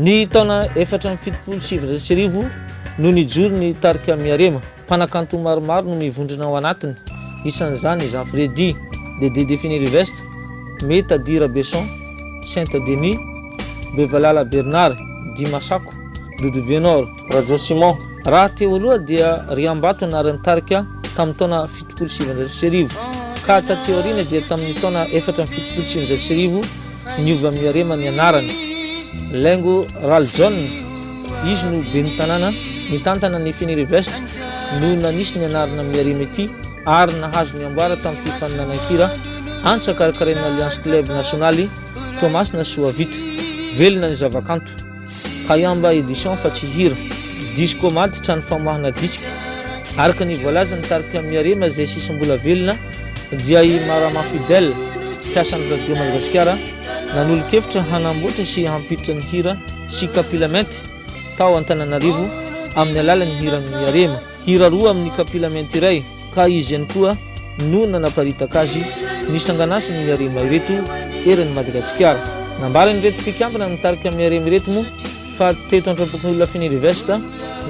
Ny taona 477 no nijoro ny tarika Miarema. Mpanakanto maromaro no mivondrona ao anatiny. Isan'izany Jean Freddy, Dede Fenerive-Est, Metadira Besson, Saint-Denis, Bevalala Bernard, Dimasako, Dodo Benor, Rajo Simon. Raha teo aloha dia Riambato anaran'ny tarika tamin'ny taona 770. Ka taty aoriana dia tamin'ny taona 477 niova Miarema ny anarany. Lengo Raljon, izy no ben'ny tanàna nitantana ny Fenerive-Est no nanisy ny anarana Miarema ity ary nahazo ny amboara tamin'ny fifaninana-kira antsa karakaraina Alliance Club Nationale Tomasina Soavita. Velona ny zavakanto. Kayamba édition fa tsy hira. Disco matitra ny famahana disque. Araka ny voalaza ny tarika Miarema izay sisa mbola velona dia i Marama Fidèle mpiasan'ny radio Malagasy nanolo-kevitra hanamboatra sy hampiditra ny hira sy kapilamenty tao Antananarivo amin'ny alalan'ny hira Miarema. Hira roa amin'ny kapilamenty iray ka izy ihany koa no nanaparitaka azy nisanganasy ny Miarema ireto eran'ny Madagasikara. Nambarany ireto mpikambana ny tarika Miarema ireto moa fa teto antrapokon'olona Fenerive-Est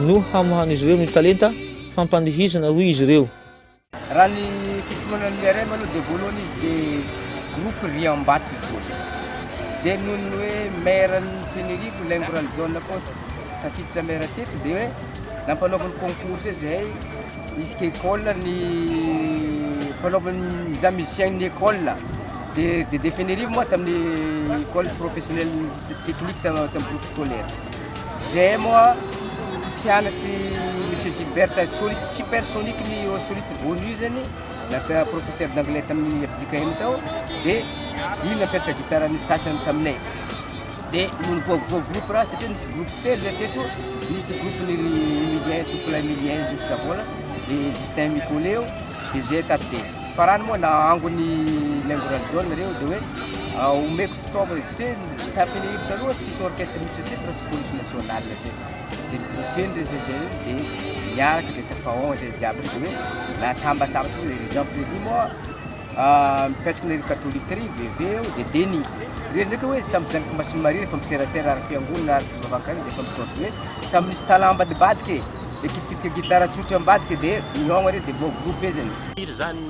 no hamohan'izy ireo ny talenta fampandihizana hoy izy ireo. Raha ny fitomonan'ny Miarema aloha dia voalohany izy dia groupe Riambato dia noho ny hoe mairan'ny Fenerive Lengoral Zone koa tafiditra maire teto dia hoe nampanaovany concours izay isika école ny mpanaovany za musicien ny école dia Dede Fenerive moa tamin'ny école professionnelle technique tamin'ny groupe scolaire. Zay moa mpianatry Monsieur Gilbert soliste supersonique ny soliste bonusany na professeur d'anglais tamin'ny FJKM tao dia io napetraka gitarany sasany taminay. Dia nono voavoa groupe raha satria nisy groupe telo zay teto, nisy groupe ny Emilien Topola Emilien de Savola dia Justin Micoleo dia zay taty. Farany moa nahango ny Lengoral Zone reo dia hoe omeko fitaovana satria Fenerive taloha tsisy orchestre mihitsy teto raha tsy police nationale zay. Dia groupe zay dia miaraka dia tafaon zay jiaby dia hoe natambatambatra hoe Jean Freddy moa mipetraka ny catholique ry VV dia Denis. Reo ndraiky hoe samy zanaka masimary rehefa miserasera ara-piangonana ara-fivavakana dia efa mitondra hoe samy misy talent ambadibadika dia kitikita gitara tsotra ambadika dia miogna reo dia vao groupe zany. Iry zany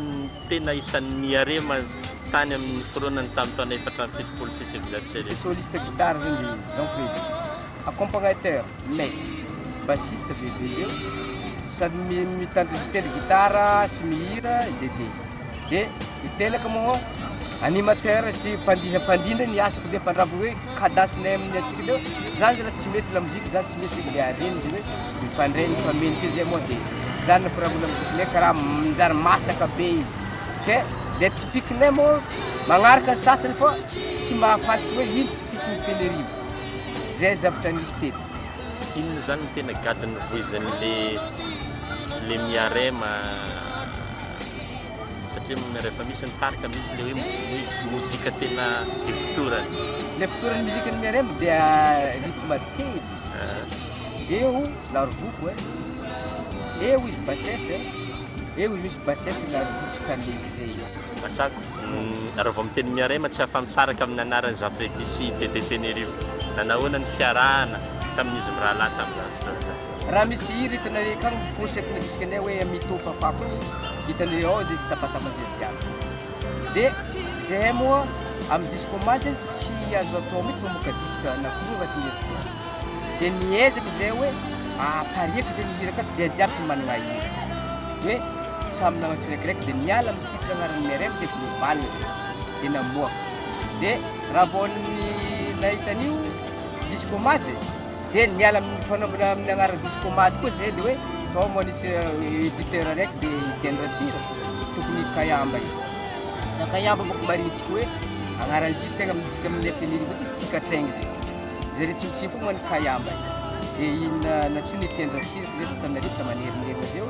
tena isan'ny Miarema tany amin'ny foronany tamin'ny taona 477. Soliste gitara zany Jean Freddy, accompagnateur May, bassiste VV sady mitandry gitara sy mihira Dede. Dia itelaka moa animateur sy mpandindra ny asako dia mpandrabo hoe kadasinay amin'ny atsika leo zany raha tsy mety la mozika zany tsy mety le areny dia hoe mifandray mifamenika zay moa dia zany nampirabola mozikinay karaha minjary masaka be izy. Dia le typiquenay moa magnaraka ny sasany fa tsy mahafaty hoe ino typiquen'ny Fenerive. Zay zavatra nisy teto. Inona zany no tena gadiny voizan'le Miarema satria rehefa misy ny tarika misy le hoe mozika tena fitorany. Le fitorany muzika ny Miarema dia rythme tely. Eo larvoko eo izy bassesse eo izy misy bassesse larvoko saleky zay. Masako raha vao miteny Miarema tsy afa-misaraka amin'ny anarany Jean Freddy sy Dede Fenerive. Nanahoana ny fiarahana tamin'izy mirahalahy tamin'izany. Raha misy hira hitanareo kany concept na disque anay hoe mito fafako hitanareo ao dia tsy tapatapaziaziaby dia zay moa amin'ny discomate tsy azo atao mihitsy mamoaka disque anakirovaty mieriko dia niezaka zay hoe pariako zay mihira akato zay jiaby tsy manana hira hoe samy nama tsiraikiraiky dia niala amin'ny titre agnaran'ny Miarema dia global dia namoaka dia raha vao nahitan'io discomate dia niala amin'ny fanaovana amin'ny agnaran'ny discomate koa zay dia hoe tao moa nisy éditeur araiky dia hitendra tsira tokony kayamba izy da kayamba boko marinitsika hoe agnaran'itsika tegna amintsika amin'ny Fenerive tsikatraigny zay zay retsimotsimo foa moa ny kayamba dia iny natsony hitendra tsira dia tanarita manerinерina zay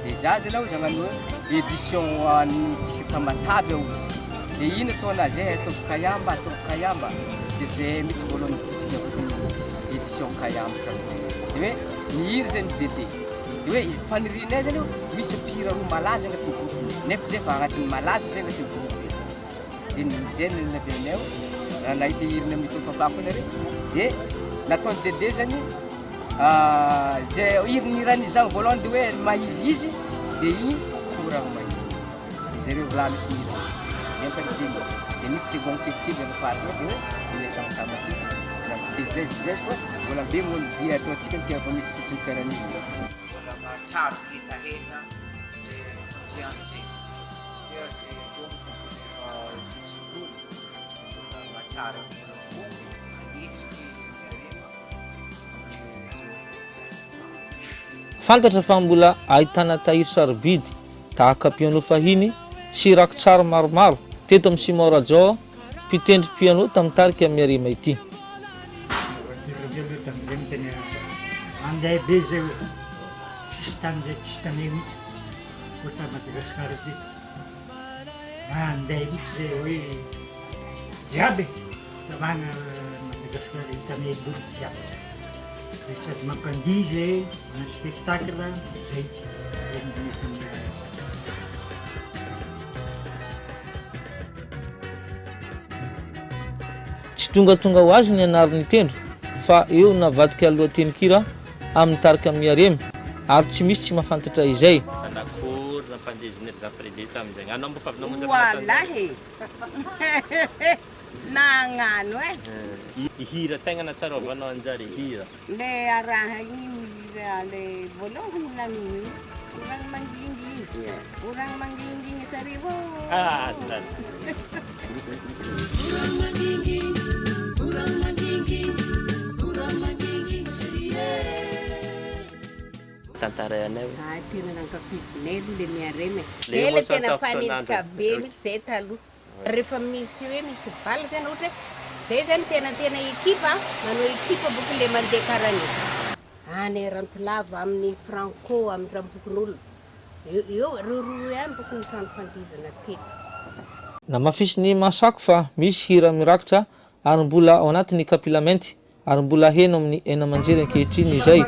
dia za zay lao zagnano hoe édition antsika tamatavy ao dia iny ataona zay ataoko kayamba dia zay misy voalohany tsika édition kayamba dia hoe nihiry zay ny Dede dia hoe fanirinay zany misy mpihira roa malaza agnatin'ny groupe nefa zay fa agnatin'ny malaza zay agnatin'ny groupe dia zay navyanay ao raha nahita hiriny amin'ny tofafako nare dia nataony Dede zany zay hiriny iran'izany voalohany dia hoe mahizy izy dia igny koragno mahizy zay reo volano tsy mihira miamparidigny dia misy second kelikely amin'ny fariny dia hoe ilay tamatamatsika dia zay fa mbola be moa ny dia ataontsika ny tiava mihitsy ny karan'izy Tsara hitahita zianze matsara itsiki fantatra fa mbola ahitana tahiry sarobidy tahaka piano fahiny sy rakotsara maromaro teto amin'ny Simorajao mpitendry piano tamin'ny tarika Miarema ity anday be zay tany tsisy tanay mihitsy ohatra Madagasikara ty anday mihitsy zay hoe jiaby tamana Madagasikara hitanay aloha jiaby sady mampandihy zay manao spectacle zay tsy tongatonga ho azy ny anaran'ny tendro fa eo navadika alohan-tenikira amin'ny tarika Miarema ary tsy misy tsy mahafantatra izay anakory nampandezinery za Freddy tamin'izay anao mba fa namonjy wallahi nagnano hira tegna natsarovanao anjary hira le araha igny mihira le voalohany naminy orang mangingi sariwo zany tantaranay tena nankafizinay le Miarema zay le tena fanitsika be mihitsy zay taloha rehefa misy hoe misy vala zany ohatra zay zany tena ekipa manao ekipa boko le mandeha karany any rantolava amin'ny franco amin'ny rampokon'olo eo roro ihany bokony fandizana teto na mafisy ny masako fa misy hira mirakitra ary mbola ao anatin'ny kapilamenty ary mbola heno amin'ny ena manjery ankehitriny izay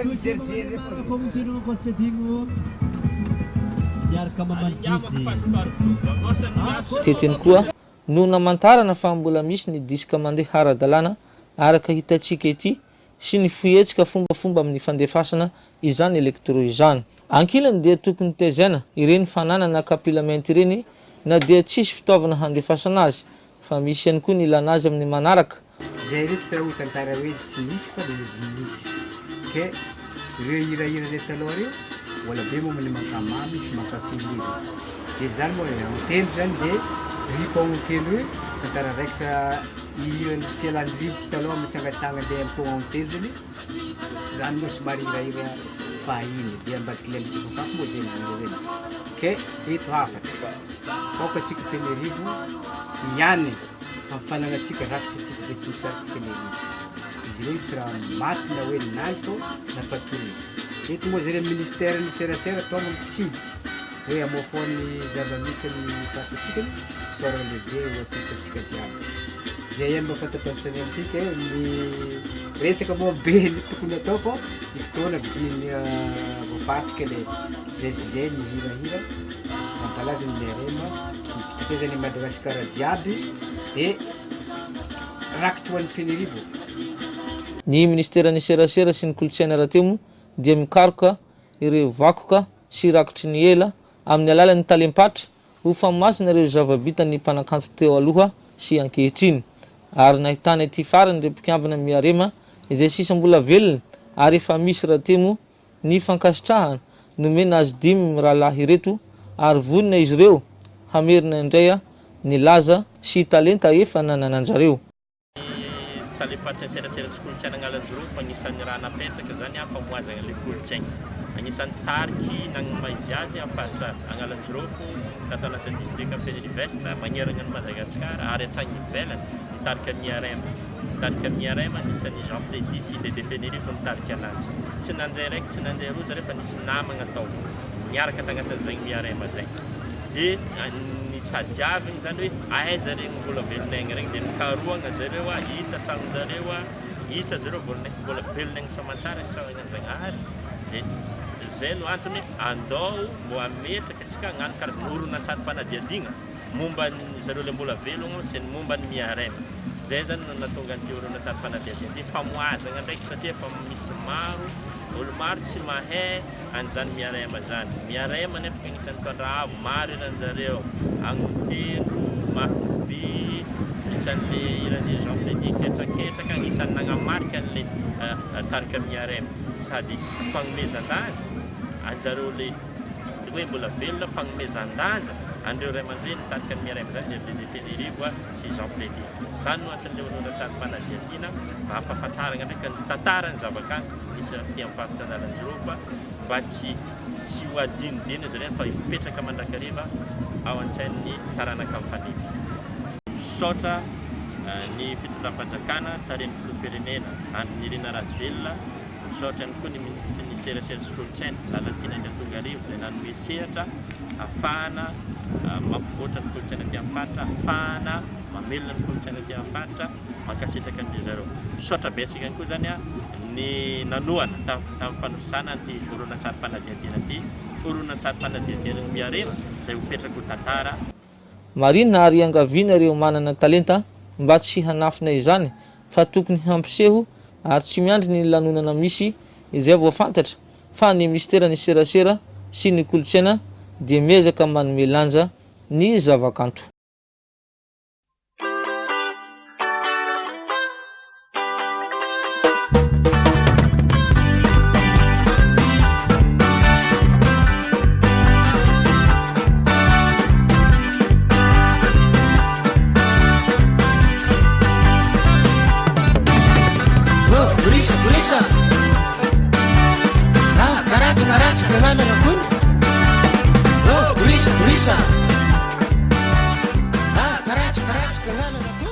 teteny koa no namantarana fa mbola misy ny diska mandeha ara-dalàna araka hitantsika ity sy ny fihetsika fombafomba amin'ny fandefasana izany elektro izany ankilany dia tokony tezaina ireny fananana kapilamenty ireny na dia tsisy fitaovana handefasana azy fa misy ihany koa ny ilana azy amin'ny manaraka zay rehetra tsy raha ho tantara hoe tsy misy fa le misy ke ireo hirahira le taloha reo mbola be moa many makamamy sy mankafihira dia zany moa mitendry zany dia ripaontelo hoe tantara raikitra ihirany fialan-drivotra taloha mitsangatsanga le ampoagna mitendry zany zany moa somary hirahira fahiny dia ambadiky le mitofafako moa zay mahira zany ke eto hafatra aokatsika Fenerive ihany amfanagnatsika rakitra tsika be tsy misarika Fenerive izy reo tsy raha maty na hoe nanto na patrouille eto moa zay le ministère ny serasera tonga mitsidy hoe amoafoany zava-misy ny fatratsika sora lehibe atitatsika jiaby zay ihany mba fantapatrany antsika ny resaka moa be ny tokony atao fa ny fotoana vidiny voafatrika le zay sy zay ny hirahira mampalaza ny Miarema sy fitakezany Madagasikara jiaby dia rakitra ho an'ny Fenerive ny ministera ny serasera sy ny kolotsaina rahateo moa dia mikaroka ireo vakoka sy rakitry ny ela amin'ny alalan'ny talempatra ho famasina ireo zava-bitany mpanakanto teo aloha sy ankehitriny. Ary nahitana ity farany ireo mpikambana Miarema izay sisa mbola velona ary efa misy rahatemo ny fankasitrahana nomena azy 5 rahalahy ireto ary vonina izy ireo hamerina indray ny laza sy talenta efa nanananjareo. Talempatra serasera sy kolontsaina Agnalansoroa fa anisan'ny raha napetraka zany famoazana le kolontsaina. Anisan'ny tariky nagnomaizy azy afatra Agnalansoroa tato anatin'ny distrika Fenerive-Est magnerana ny Madagascar ary hatrany ivelany nitarika Miarema. Nitarika Miarema anisan'ny Jean Freddy sy Dede Fenerive nitarika anazy. Tsy nandeha raiky tsy nandeha roa zareo fa nisy namagna tao miaraka tagnatin'izay Miarema zay. Dia nitadiaviny zany hoe aiza regny mbola velon'aigny regny dia nikaroagna zareo hita tagnonjareo hita zareo mbola velon'aigny soamantsara sagnanjanahary. Dia zay no antony andao mbo ametraka antsika hagnano karazana horonan-tsarim-panadihadiagna momba zareo le mbola velogno sy ny momba ny Miarema. Zay zany no natonga an'ity horonan-tsarim-panadihadiagna ty famoazana ndraiky satria efa misy maro olo maro tsy mahay an'izany Miarema zany. Miarema nefa agnisan'ny mitondra avo maro iran'jareo agnotelo mafibe isan'le iran'ny Jean Freddy ketraketraka agnisan'ny nagnamarika an'le tarika Miarema sady fagnomezan-danja anjareo le hoe mbola velona fagnomezan-danja andreo ray aman-dreny tarika ny Miarema zany le Dede Fenerive sy Jean Freddy. Zany no anton'le horonan-tsarim-panadihadiana mba hampahafantarana ndraiky ny tantarany zavakanto misy aty amin'ny faritra Agnalansoroa fa mba tsy ho adinodino zareo fa hipetraka mandrakariva ao an-tsain'ny taranaka mifanety. Misaotra ny fitondram-panjakana taren'ny filoham-pirenena Andry Nirina Rajoelina. Misaotra ihany koa ny ministry ny serasera sy kolontsaina Lalatiana Tongarivo izay nanome sehatra ahafahana mampivoatra ny kolontsaina aty amin'ny faritra, ahafahana mamelona ny kolontsaina aty amin'ny faritra mankasitraka an'ilay zareo. Misaotra betsaka ihany koa zany ny nanoana tamin'ny fanosana an'ity horonan-tsarim-panadihadiana ity, horonan-tsarim-panadihadiana ny Miarema izay ho petraka ho tantara. Marina ary angaviana ireo manana talenta mba tsy hanafina izany fa tokony hampiseho ary tsy miandry ny lanonana misy izay voafantatra fa ny mistera ny serasera sy ny kolontsaina dia miezaka manome lanja ny zavakanto. Karach, karach, karach,